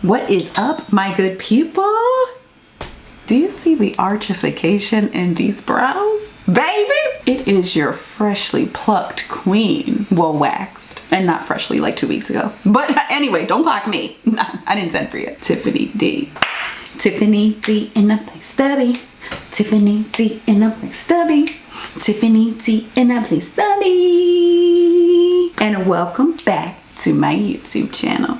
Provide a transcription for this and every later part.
What is up, my good people? Do you see the archification in these brows? Baby, it is your freshly plucked queen. Well, waxed, and not freshly like 2 weeks ago. But anyway, don't clock me. No, I didn't send for you. Tiffany D. Tiffany D in a place stubby. Tiffany D in a place stubby. Tiffany D in a place stubby. And welcome back to my YouTube channel.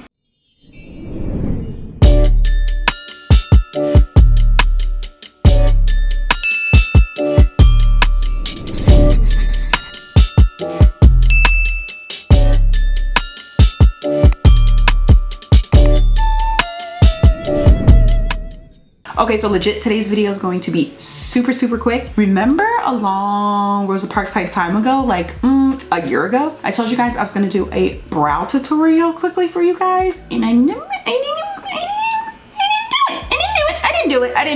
Okay, so legit, today's video is going to be super quick. Remember a long Rosa Parks type time ago, like a year ago, I told you guys I was gonna do a brow tutorial quickly for you guys, and I didn't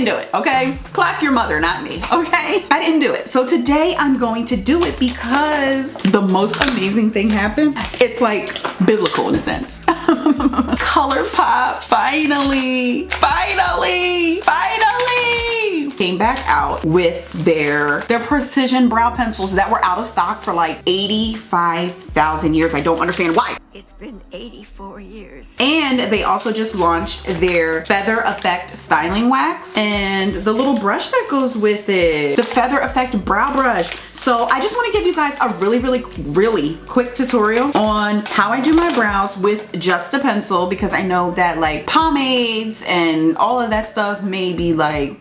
do it, okay? Clock your mother, not me, okay? I didn't do it. So today I'm going to do it because the most amazing thing happened. It's like biblical in a sense. ColourPop finally came back out with their precision brow pencils that were out of stock for like 85,000 years. I don't understand why. It's been 84 years. And they also just launched their Feather Effect styling wax and the little brush that goes with it, the Feather Effect brow brush. So I just want to give you guys a really quick tutorial on how I do my brows with just a pencil, because I know that like pomades and all of that stuff may be like,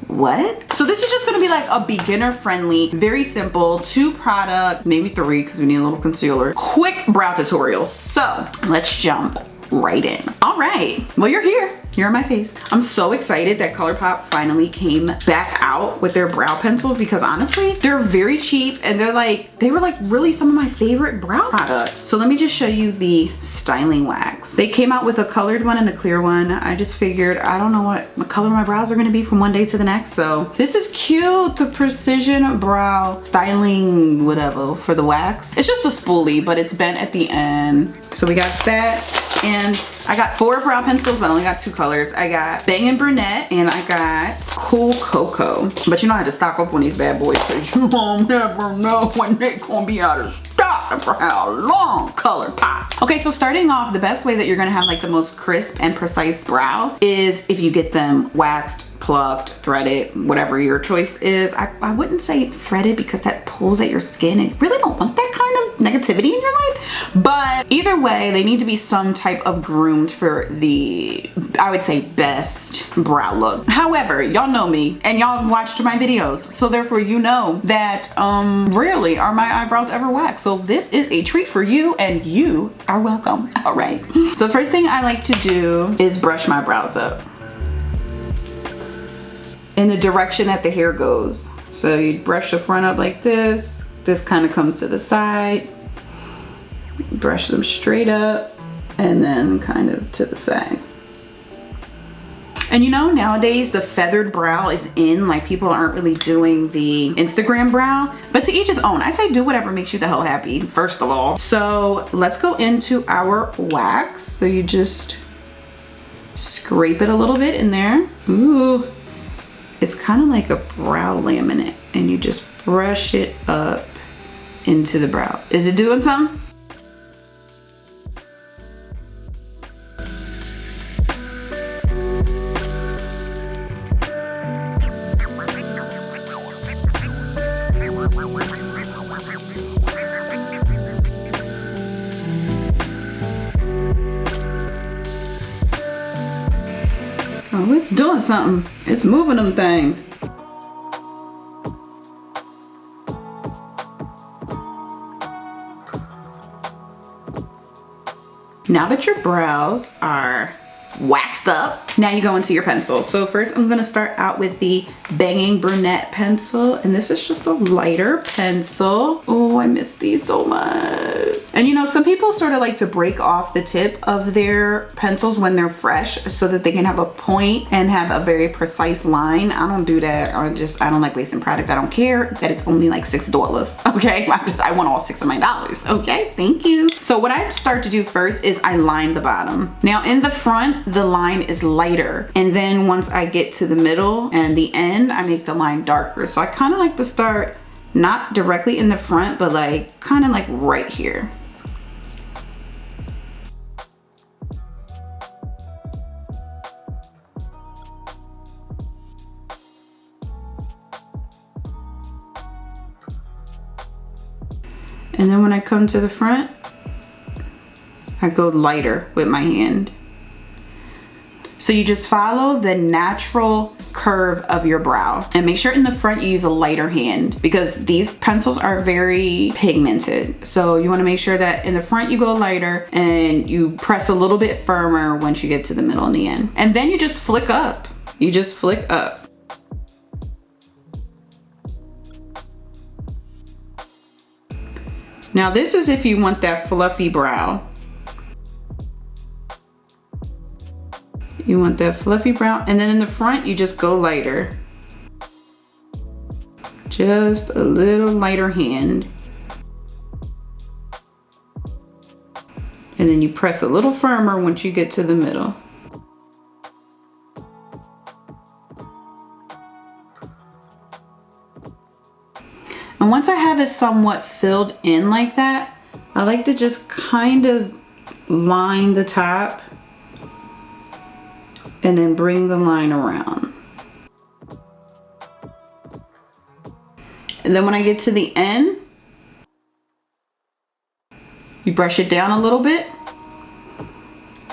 what? So this is just gonna be like a beginner friendly, very simple 2 product, maybe 3 because we need a little concealer, quick brow tutorial. So let's jump right in. All right, well, you're here. You're on my face. I'm so excited that ColourPop finally came back out with their brow pencils, because honestly, they're very cheap and they were like really some of my favorite brow products. So let me just show you the styling wax. They came out with a colored one and a clear one. I just figured, I don't know what color my brows are gonna be from one day to the next. So this is cute, the precision brow styling whatever for the wax. It's just a spoolie, but it's bent at the end. So we got that. And I got 4 brow pencils, but I only got 2 colors. I got Bangin' Brunette and I got Cool Cocoa. But you know I had to stock up on these bad boys because you won't never know when they're gonna be out of stock and for how long. ColourPop. Okay, so starting off, the best way that you're gonna have like the most crisp and precise brow is if you get them waxed, plucked, threaded, whatever your choice is. I wouldn't say threaded because that pulls at your skin and really don't want that kind of negativity in your life. But either way, they need to be some type of groomed for the, I would say, best brow look. However, y'all know me and y'all have watched my videos, so therefore you know that rarely are my eyebrows ever waxed. So this is a treat for you and you are welcome. All right. So the first thing I like to do is brush my brows up in the direction that the hair goes. So you brush the front up like this. This kind of comes to the side. Brush them straight up and then kind of to the side. And you know, nowadays the feathered brow is in, like people aren't really doing the Instagram brow, but to each his own. I say do whatever makes you the hell happy, first of all. So let's go into our wax. So you just scrape it a little bit in there. Ooh. It's kind of like a brow laminate, and you just brush it up into the brow. Is it doing something? Oh, it's doing something. It's moving them things. Now that your brows are waxed up, now you go into your pencil. So first I'm gonna start out with the Bangin' Brunette pencil, and this is just a lighter pencil. Oh, I miss these so much. And you know, some people sort of like to break off the tip of their pencils when they're fresh so that they can have a point and have a very precise line. I don't do that. I don't like wasting product. I don't care that it's only like $6. Okay, I want all 6 of my dollars. Okay, thank you. So what I start to do first is I line the bottom. Now in the front, front, the line is lighter. And then once I get to the middle and the end, I make the line darker. So I kind of like to start not directly in the front, but like kind of like right here. And then when I come to the front, I go lighter with my hand. So you just follow the natural curve of your brow, and make sure in the front you use a lighter hand because these pencils are very pigmented. So you want to make sure that in the front you go lighter and you press a little bit firmer once you get to the middle and the end. And then you just flick up. You just flick up. Now this is if you want that fluffy brow. You want that fluffy brow, and then in the front you just go lighter. Just a little lighter hand. And then you press a little firmer once you get to the middle. And once I have it somewhat filled in like that, I like to just kind of line the top and then bring the line around. And then when I get to the end, you brush it down a little bit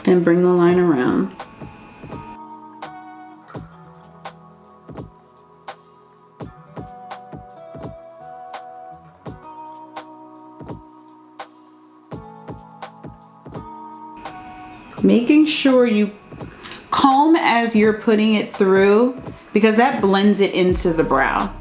and bring the line around. Making sure you comb as you're putting it through because that blends it into the brow.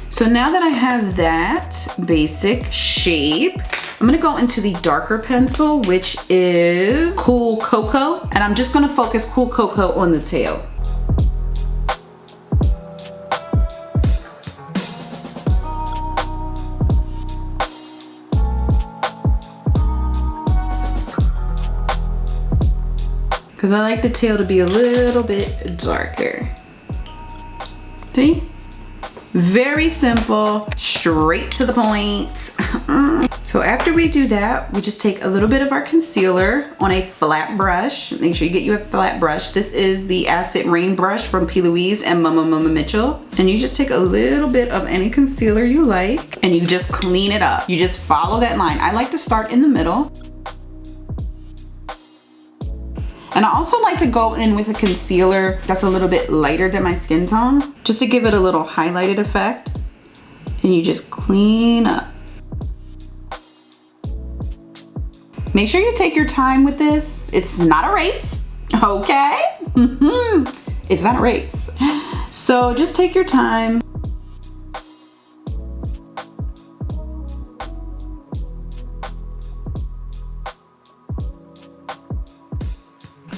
So now that I have that basic shape, I'm gonna go into the darker pencil, which is Cool Cocoa, and I'm just gonna focus Cool Cocoa on the tail. Because I like the tail to be a little bit darker. See? Very simple, straight to the point. So after we do that, we just take a little bit of our concealer on a flat brush. Make sure you get you a flat brush. This is the Acid Rain brush from P. Louise and Mama Mitchell. And you just take a little bit of any concealer you like and you just clean it up. You just follow that line. I like to start in the middle. And I also like to go in with a concealer that's a little bit lighter than my skin tone, just to give it a little highlighted effect. And you just clean up. Make sure you take your time with this. It's not a race, okay? It's not a race. So just take your time.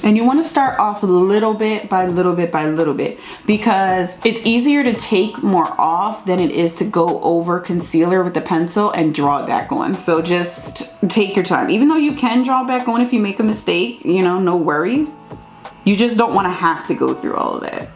And you want to start off little bit by little bit by little bit because it's easier to take more off than it is to go over concealer with the pencil and draw it back on. So just take your time. Even though you can draw it back on if you make a mistake, you know, no worries. You just don't want to have to go through all of that.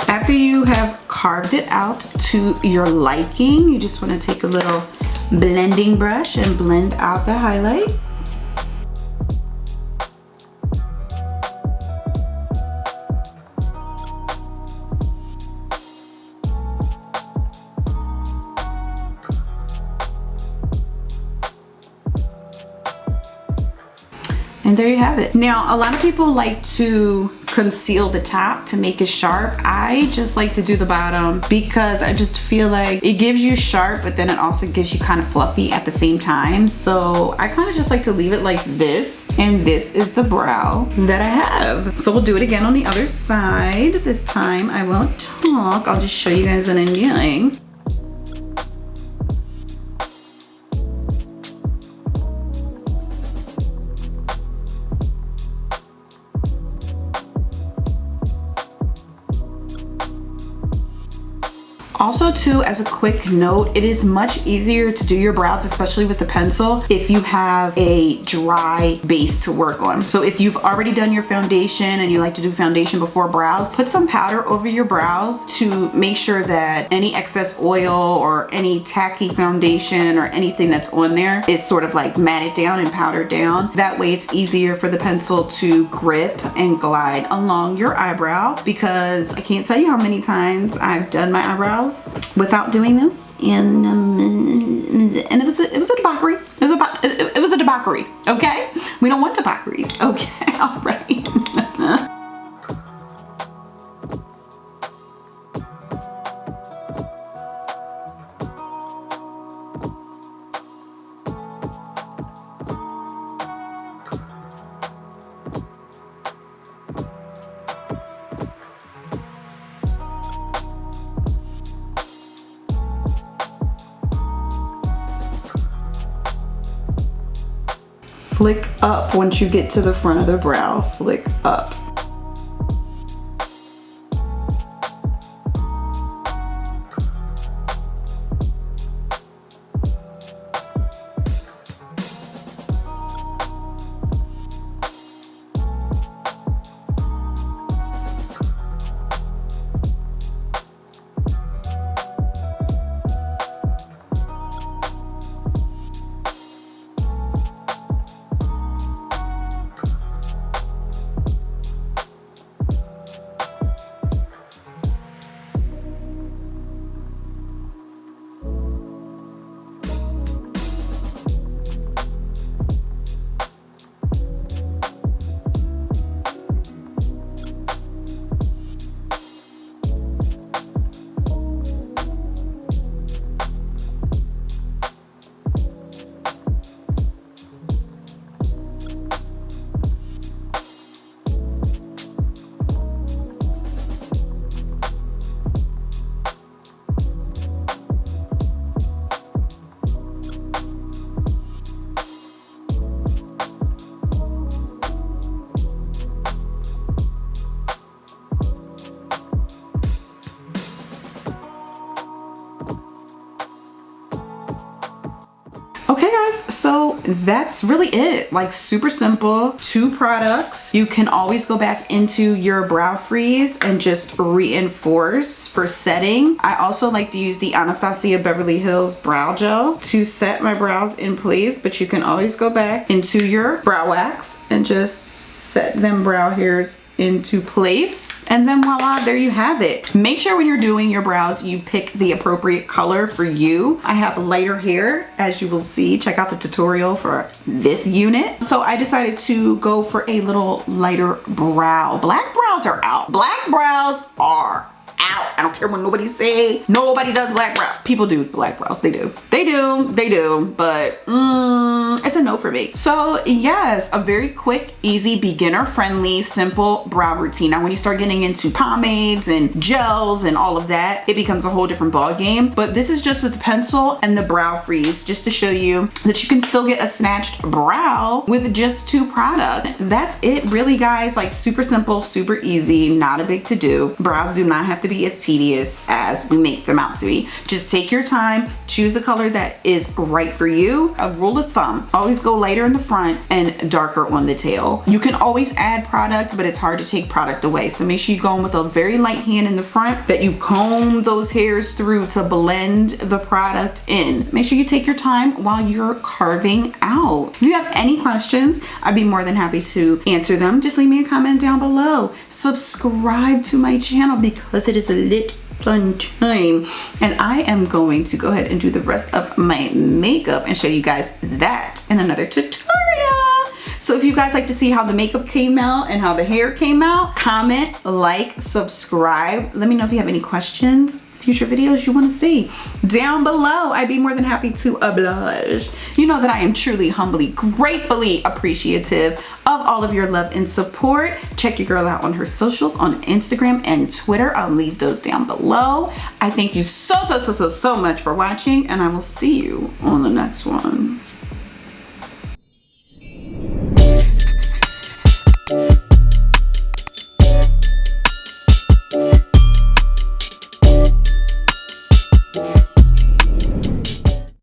After you have carved it out to your liking, you just want to take a little blending brush and blend out the highlight. And there you have it. Now, a lot of people like to conceal the top to make it sharp. I just like to do the bottom because I just feel like it gives you sharp, but then it also gives you kind of fluffy at the same time. So I kind of just like to leave it like this. And this is the brow that I have. So we'll do it again on the other side. This time I won't talk. I'll just show you guys what I'm doing. Also too, as a quick note, it is much easier to do your brows, especially with the pencil, if you have a dry base to work on. So if you've already done your foundation and you like to do foundation before brows, put some powder over your brows to make sure that any excess oil or any tacky foundation or anything that's on there is sort of like matted down and powdered down. That way it's easier for the pencil to grip and glide along your eyebrow, because I can't tell you how many times I've done my eyebrows without doing this, and it was a debauchery. It was a debauchery. Okay, we don't want debaucheries. Okay, all right. Flick up once you get to the front of the brow. Flick up. Okay guys, so that's really it. Like, super simple, 2 products. You can always go back into your brow freeze and just reinforce for setting. I also like to use the Anastasia Beverly Hills brow gel to set my brows in place, but you can always go back into your brow wax and just set them brow hairs into place, and then voila, there you have it. Make sure when you're doing your brows you pick the appropriate color for you. I have lighter hair, as you will see. Check out the tutorial for this unit. So I decided to go for a little lighter brow. Black brows are out. Black brows are out. I don't care what nobody say. Nobody does black brows. People do black brows. They do. They do. But it's a no for me. So yes, a very quick, easy, beginner-friendly, simple brow routine. Now when you start getting into pomades and gels and all of that, it becomes a whole different ball game. But this is just with the pencil and the brow freeze, just to show you that you can still get a snatched brow with just 2 products. That's it really, guys. Like, super simple, super easy, not a big to do. Brows do not have to be as tedious as we make them out to be. Just take your time, choose the color that is right for you. A rule of thumb, always go lighter in the front and darker on the tail. You can always add product, but it's hard to take product away. So make sure you go in with a very light hand in the front, that you comb those hairs through to blend the product in. Make sure you take your time while you're carving out. If you have any questions, I'd be more than happy to answer them. Just leave me a comment down below. Subscribe to my channel because it is a lit fun time, and I am going to go ahead and do the rest of my makeup and show you guys that in another tutorial. So if you guys like to see how the makeup came out and how the hair came out, comment, like, subscribe. Let me know if you have any questions, future videos you want to see down below. I'd be more than happy to oblige. You know that I am truly, humbly, gratefully appreciative of all of your love and support. Check your girl out on her socials on Instagram and Twitter. I'll leave those down below. I thank you so much for watching, and I will see you on the next one.